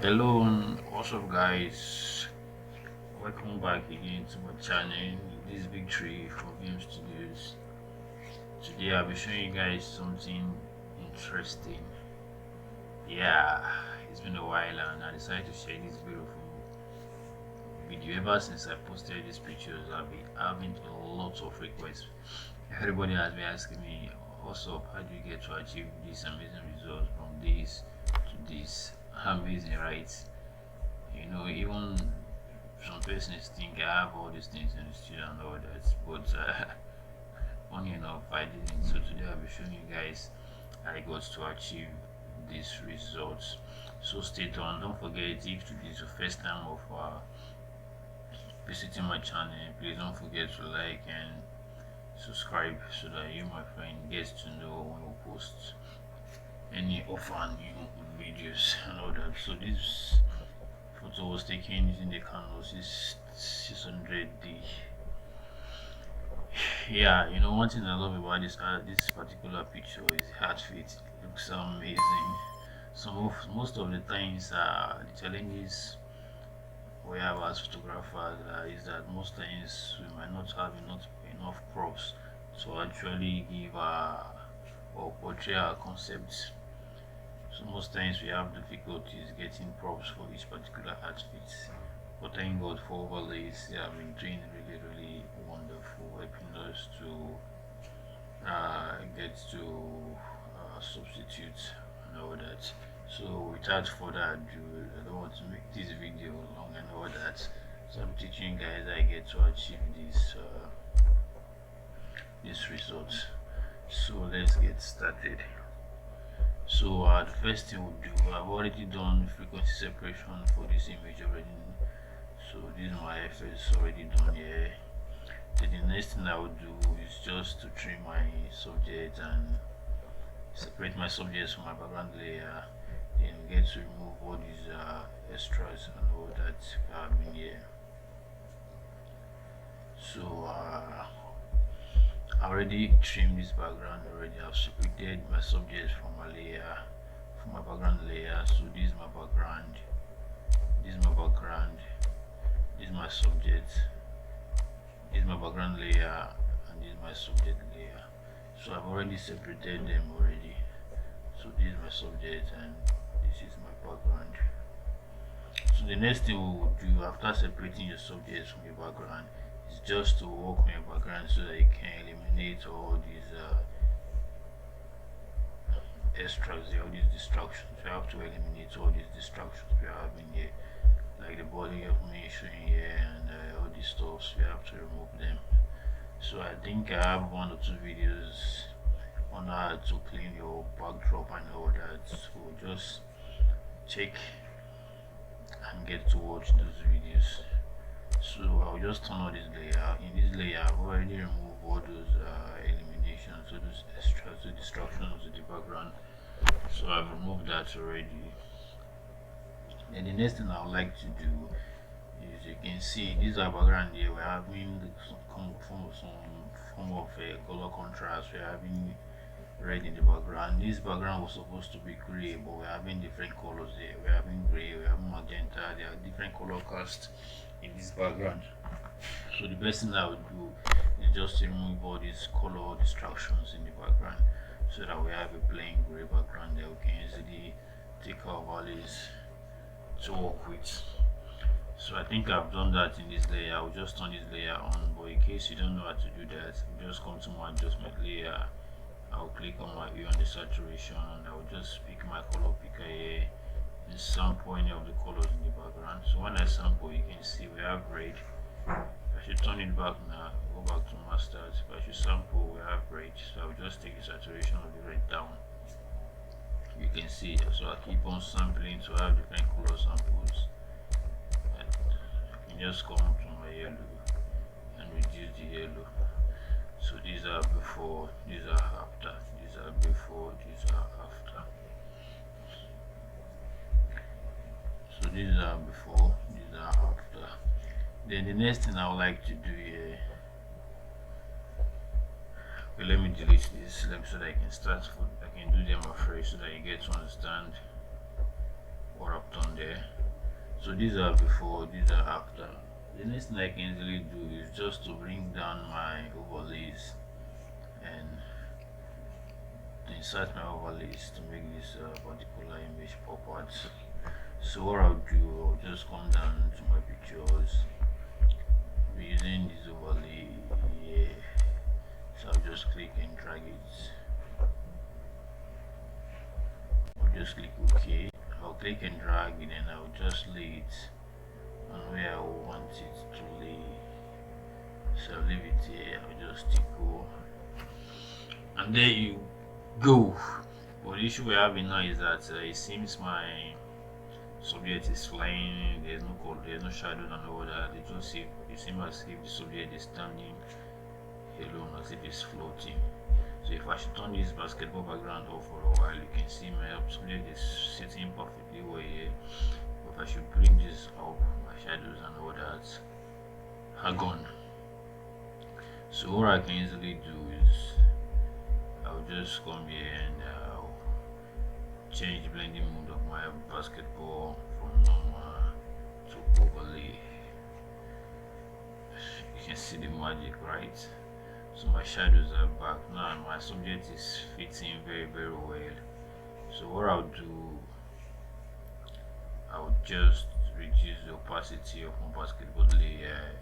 Hello, and what's up, guys? Welcome back again to my channel. This is Victory for Game Studios. Today, I'll be showing you guys something interesting. Yeah, it's been a while, and I decided to share this beautiful video. Ever since I posted these pictures, I've been having a lot of requests. Everybody has been asking me, "What's up? How do you get to achieve these amazing results from this to this?" Amazing, right? Even some persons think I have all these things in the studio and all that, but funny enough, I didn't. So today I'll be showing you guys how I got to achieve these results. So stay tuned. Don't forget, if today is your first time of visiting my channel, please don't forget to like and subscribe so that you, my friend, gets to know when we post any of our new videos and all that. So this photo was taken using the Canon 600D. Yeah, one thing I love about this particular picture is the outfit. It looks amazing. So most of the times, the challenges we have as photographers is that most times we might not have enough props to actually give or portray our concepts. So most times we have difficulties getting props for each particular outfit. But thank God for overlays. They have been doing really wonderful, helping us to get to substitute and all that. So without further ado, I don't want to make this video long and all that. So I'm teaching you guys how I get to achieve this result. So let's get started. So the first thing we'll do, I've already done frequency separation for this image already. So this is my FS already done here. Then the next thing I will do is just to trim my subject and separate my subjects from my background layer. Then we get to remove all these extras and all that have in here. So I already trimmed this background already. I've separated my subjects from my layer, from my background layer. So this is my background, this is my background, this is my subject, this is my background layer, and this is my subject layer. So I've already separated them already. So this is my subject and this is my background. So the next thing we will do after separating your subjects from your background is just to work on your background so that you can eliminate all these extras here, all these distractions. You have to eliminate all these distractions we have in here, like the body of me showing here and all these stuffs. We have to remove them. So I think I have 1 or 2 videos on how to clean your backdrop and all that. So just check and get to watch those videos. So I'll just turn on this layer. In this layer, I've already removed all those eliminations, all those extras, the distractions in the background. So I've removed that already. And the next thing I would like to do is, you can see this our background here. We're having some form of a color contrast. We're having red in the background. This background was supposed to be gray, but we're having different colors here. We're having gray, we're having magenta. There are different color casts in this background. So the best thing I would do is just to remove all these color distractions in the background so that we have a plain gray background that we can easily take our values to work with. So I think I've done that in this layer. I'll just turn this layer on, but in case you don't know how to do that, just come to my adjustment layer. I'll click on my view on the saturation and I'll just pick my color picker here and sample any of the colors in the background. So when I sample, you can see we have red. I should turn it back now, go back to masters. If I should sample, we have red. So I'll just take the saturation of the red down. You can see, so I keep on sampling to have different color samples. And I can just come to my yellow and reduce the yellow. So these are before, these are after, these are before, these are after. So these are before, these are after. Then the next thing I would like to do here, okay, let me delete this so that I can start, I can do them afresh so that you get to understand what I've done there. So these are before, these are after. The next thing I can easily do is just to bring down my overlays and to insert my overlays to make this particular image pop out. So what I'll do, I'll just come down to my pictures using this overlay here. So I'll just click and drag it. I'll just click OK. I'll click and drag it, and I'll just lay it on where I want it to lay. So I'll leave it here. I'll just tick go, and there you go. But the issue we're having now is that it seems my subject is flying. There's no color, there's no shadow and all that. It just seems as if the subject is standing alone, as if it's floating. So if I should turn this basketball background off for a while, you can see my subject is sitting perfectly well here. But if I should bring this up, my shadows and all that are gone. So what I can easily do is I'll just come here and I'll change the blending mode of my basketball from normal to overlay. You can see the magic, right? So my shadows are back now, and my subject is fitting very well. So what I'll do, I'll just reduce the opacity of my basketball layer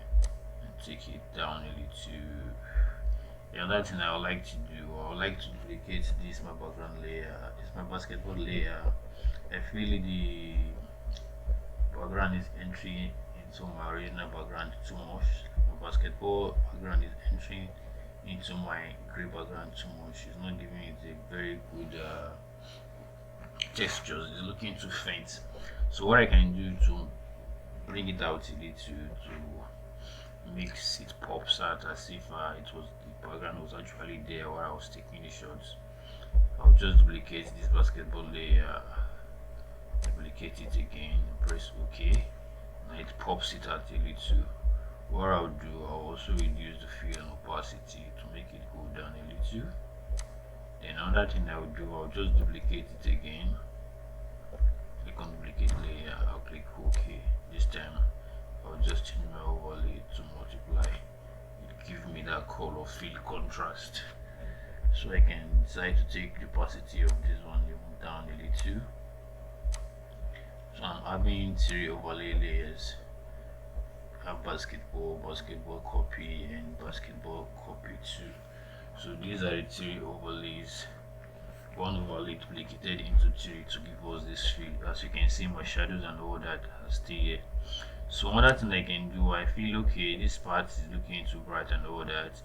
and take it down a little. The other thing I would like to do, I would like to duplicate this my background layer, this my basketball layer. I feel the background is entering into my original background too much. My basketball background is entering into my gray background too much. It's not giving it a very good textures. It's looking too faint. So what I can do to bring it out a little, to makes it pops out as if it was the background was actually there while I was taking the shots. I'll just duplicate this basketball layer, duplicate it again, press OK. Now it pops it out a little. What I'll do, I'll also reduce the fill and opacity to make it go down a little. Then another thing I'll do, I'll just duplicate it again. Click on duplicate layer, I'll click OK. This time I'll just change my overlay to multiply. It give me that color fill contrast. So I can decide to take the opacity of this one even down a little. So I'm having 3 overlay layers. I have basketball copy, and basketball copy 2. So these are the 3 overlays. One overlay duplicated into 3 to give us this fill. As you can see, my shadows and all that are still here. So another thing I can do, I feel okay, this part is looking too bright and all that.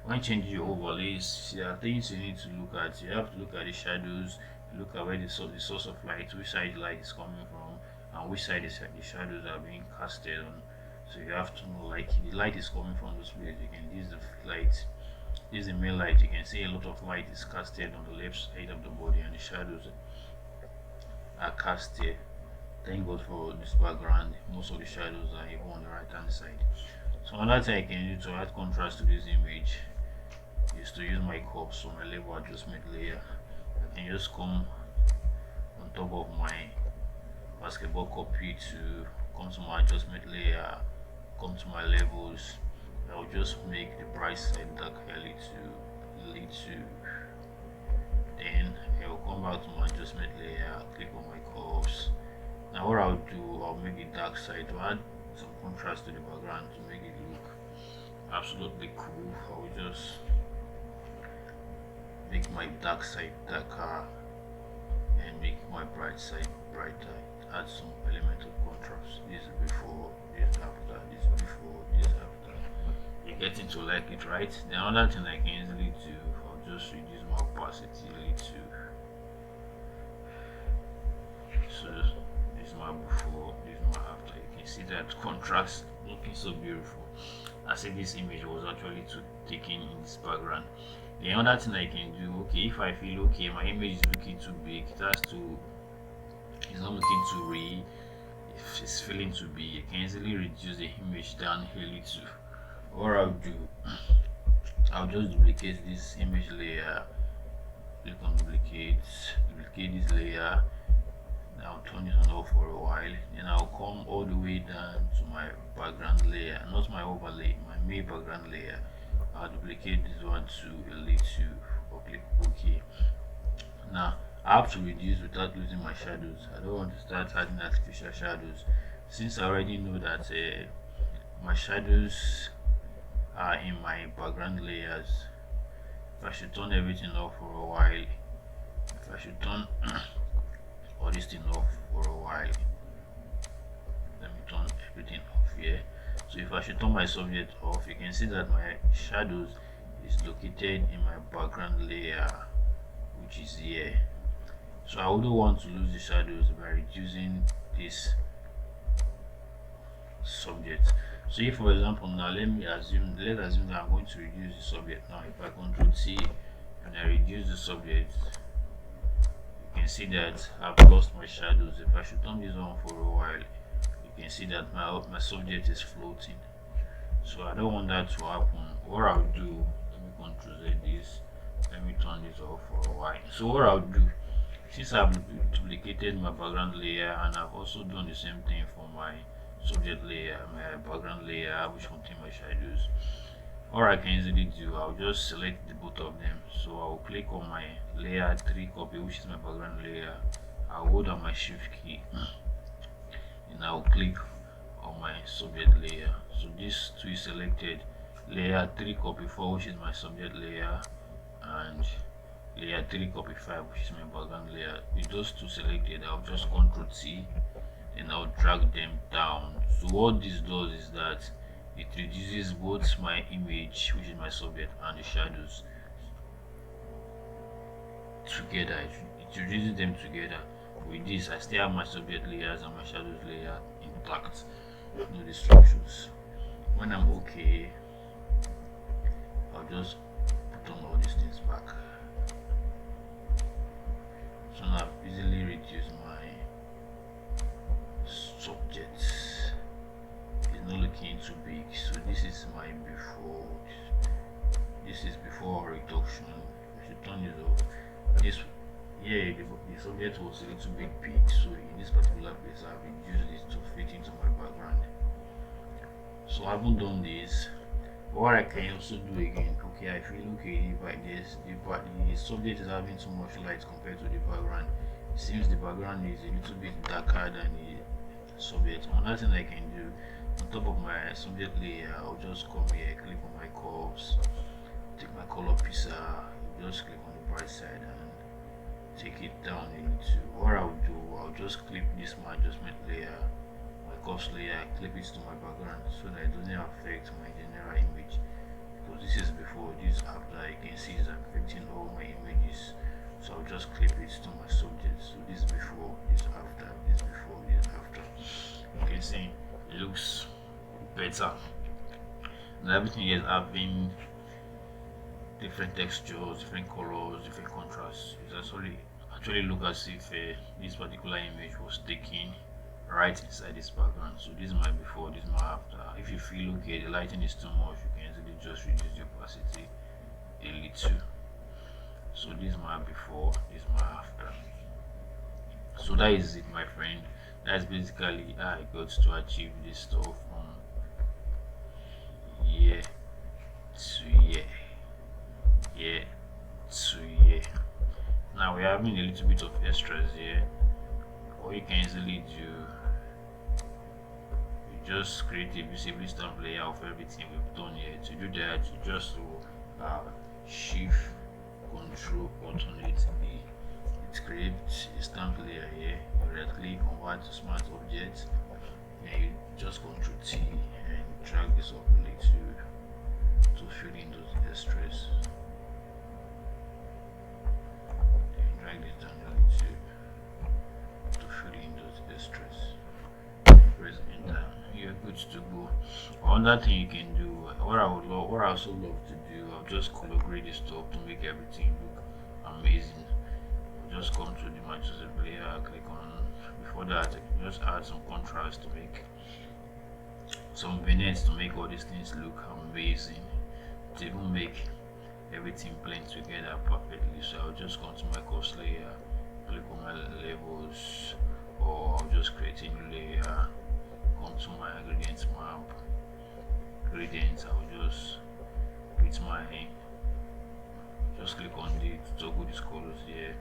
When changing your overlays, there are things you need to look at. You have to look at the shadows, look at where the source of light, which side light is coming from, and which side the shadows are being casted on. So you have to know, like, the light is coming from this place. You can use the light. This is the main light. You can see a lot of light is casted on the left side of the body, and the shadows are cast here. Thank God for this background. Most of the shadows are even on the right hand side. So another thing I can do to add contrast to this image is to use my curve. So my level adjustment layer, I can just come on top of my basketball copy to come to my adjustment layer, come to my levels. I'll just make the bright side dark a little. Then I'll come back to my adjustment layer, click on my curves. Now what I'll do, I'll make the dark side to add some contrast to the background to make it look absolutely cool. I'll just make my dark side darker and make my bright side brighter. Add some element of contrast. This is before, this after, this before, this after. You're getting to like it, right? The other thing I can easily do, I'll just reduce my opacity a little. So this is my before, this is my after. You can see that contrast looking so beautiful, as if this image was actually taken in this background. The other thing I can do, okay, if I feel okay, my image is looking too big, it's not looking too real, if it's feeling too big, you can easily reduce the image down a little. What I'll do, I'll just duplicate this image layer, click on duplicate this layer. Now turn it on off for a while. Then I'll come all the way down to my background layer, not my overlay, my main background layer. I'll duplicate this one to elite 2 or click OK. Now I have to reduce without losing my shadows. I don't want to start adding artificial shadows since I already know that my shadows are in my background layers. If I should turn everything off for a while, if I should turn all this thing off for a while, let me turn everything off here. So if I should turn my subject off, you can see that my shadows is located in my background layer, which is here. So I wouldn't want to lose the shadows by reducing this subject. So if for example now let's assume that I'm going to reduce the subject. Now if I control T and I reduce the subject, you can see that I've lost my shadows. If I should turn this on for a while, you can see that my subject is floating. So I don't want that to happen. What I'll do, let me control Z this, let me turn this off for a while. So what I'll do, since I've duplicated my background layer and I've also done the same thing for my subject layer, my background layer which contain my shadows, or I can easily do, I'll just select the both of them. So I'll click on my layer 3 copy, which is my background layer. I'll hold down my shift key and I'll click on my subject layer. So this two is selected, layer 3 copy 4, which is my subject layer, and layer 3 copy 5, which is my background layer. With those two selected, I'll just Ctrl T and I'll drag them down. So what this does is that it reduces both my image, which is my subject, and the shadows together. It reduces them together. With this, I still have my subject layers and my shadows layer intact, no distractions. When I'm okay, I'll just put on all these things back. So now I've easily reduced my subject. It's not looking too big. So this is my before. This is before reduction. I should turn this off. This the subject was a little bit big, so in this particular place I've reduced it to fit into my background. So I haven't done this. What I can also do again, okay, I feel okay by this, the subject is having too much light compared to the background. It seems the background is a little bit darker than the subject. Another thing I can do, on top of my subject layer, I'll just come here, click on my curves, take my color pizza, just click on the bright side and take it down into. What I'll do, I'll just clip this my adjustment layer, my curves layer, clip it to my background so that it doesn't affect my general image, because this is before, this after. You can see it's affecting all my images. So I'll just clip it to my subject. So this before, this after, this before, this after. You can see it looks better. And everything is having different textures, different colors, different contrasts. It's actually look as if this particular image was taken right inside this background. So this is my before, this is my after. If you feel okay, the lighting is too much, you can easily just reduce the opacity a little. So this is my before, this is my after. So that is it, my friend. That's basically how I got to achieve this stuff from year to year, year to year. Now we're having a little bit of extras here. What you can easily do, you just create a visible stamp layer of everything we've done here. To do that, you just shift control alternate D. It creates a stamp layer here. You right click, convert to smart object, and you just Ctrl T and drag this up a little to fill in those extras. Drag this down a little to fill in those extras. Press enter. You're good to go. Another thing you can do, what I also love to do, I'll just color grade this stuff to make everything look amazing. I'll just come to the Microsoft layer, click on. Before that, I just add some contrast to make some vignettes to make all these things look amazing, to even make everything blend together perfectly. So I'll just come to my course layer, click on my levels, or I'll just my ingredients map. Ingredients, I will just with my just click on the toggle these colors here.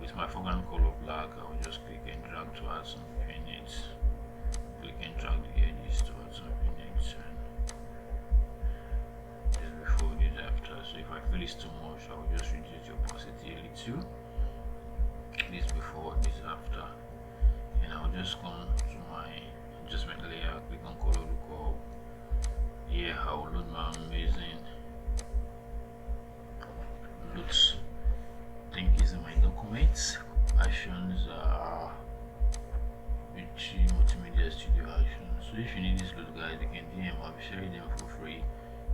With my foreground color black, I will just click and drag to add some pigments. Click and drag the edges to add some pigments. This before, this after. So if I feel it's too much, I will just reduce the opacity a little. This before, this after. And I'll just come to my adjustment layer, click on color lookup. Here I will load my amazing looks. Link is in my documents. Actions are Richie Multimedia Studio Actions. So if you need this load, guys, you can DM. I'll be sharing them for free.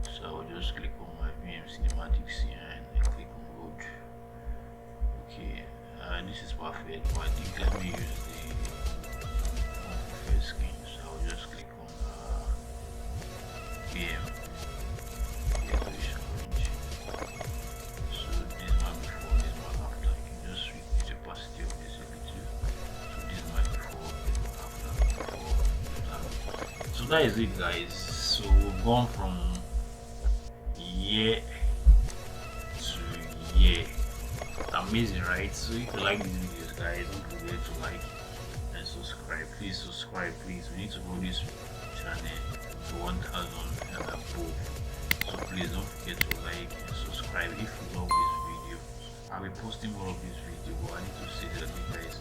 So I'll just click on my VM Cinematics here and click on load. Okay, this is perfect. But I think let me use the first skin. So I'll just click on VM resolution range. So this one before, this one after. You can just reduce the opacity of this a little. So this one before, this one after, before, this after. So that is it, guys. So we've gone from year to year. Amazing, right? So if you like these videos, guys, don't forget to like and subscribe. Please subscribe, please. We need to grow this channel to 1,000 and above. So please don't forget to like and subscribe if you love this video. I'll be posting more of this video, but I need to say that you guys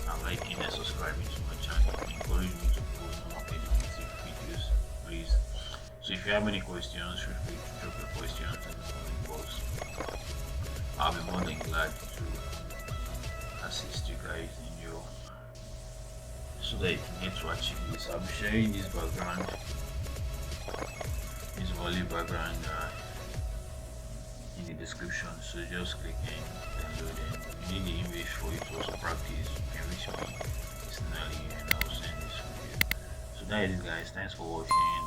are liking and subscribing to my channel. Encourage me to post more educative videos, please. So if you have any questions, feel free to drop your questions in the comment box. I'll be more than glad to assist you guys in your so that you can get to achieve this. I'll be sharing this background, this volley background in the description. So just click and download it. If you need the image for you to also practice, you can reach me personally and I'll send this video. So that is it, guys. Thanks for watching.